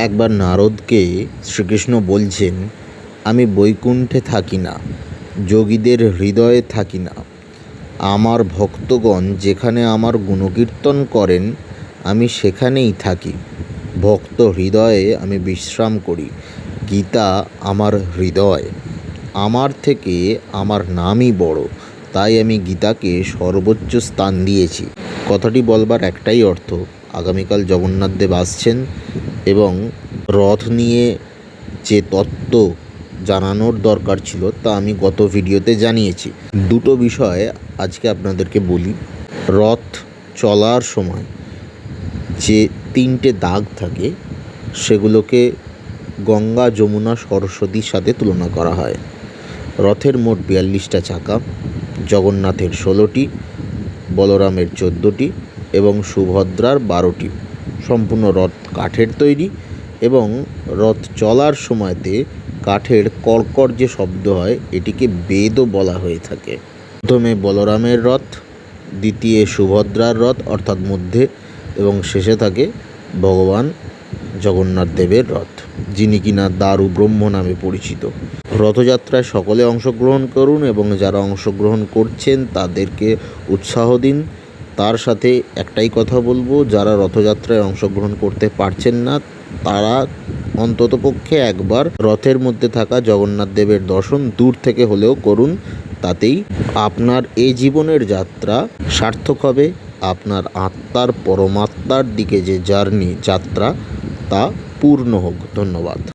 একবার নারদকে শ্রীকৃষ্ণ বলছেন, আমি বৈকুণ্ঠে থাকি না, যোগীদের হৃদয়ে থাকি না। আমার ভক্তগণ যেখানে আমার গুণকীর্তন করেন আমি সেখানেই থাকি। ভক্ত হৃদয়ে আমি বিশ্রাম করি। গীতা আমার হৃদয়। আমার থেকে আমার নামই বড়, তাই আমি গীতাকে সর্বোচ্চ স্থান দিয়েছি। কথাটি বলবার একটাই অর্থ, আগামীকাল জগন্নাথ দেব আসছেন এবং রথ নিয়ে যে তত্ত্ব জানানোর দরকার ছিল তা আমি গত ভিডিওতে জানিয়েছি। দুটো বিষয় আজকে আপনাদেরকে বলি। রথ চলার সময় যে 3টে দাগ থাকে সেগুলোকে গঙ্গা, যমুনা, সরস্বতীর সাথে তুলনা করা হয়। রথের মোট 42টা চাকা, জগন্নাথের 16টি, বলরামের 14টি এবং সুভদ্রার 12টি। সম্পূর্ণ রথ কাঠের তৈরি এবং রথ চলার সময়তে কাঠের কড়কড় যে শব্দ হয় এটিকে বেদও বলা হয়ে থাকে। প্রথমে বলরামের রথ, দ্বিতীয় সুভদ্রার রথ অর্থাৎ মধ্যে, এবং শেষে থাকে ভগবান জগন্নাথ দেবের রথ, যিনি কিনা দারু ব্রহ্ম নামে পরিচিত। রথযাত্রায় সকলে অংশগ্রহণ করুন এবং যারা অংশগ্রহণ করছেন তাদেরকে উৎসাহ দিন। তার সাথে একটাই কথা বলবো, যারা রথযাত্রায় অংশগ্রহণ করতে পারছেন না তারা অন্ততপক্ষে একবার রথের মধ্যে থাকা জগন্নাথ দেবের দর্শন দূর থেকে হলেও করুন। তাতেই আপনার এই জীবনের যাত্রা সার্থক হবে। আপনার আত্মার পরমাত্মার দিকে যে যাত্রা তা পূর্ণ হোক। ধন্যবাদ।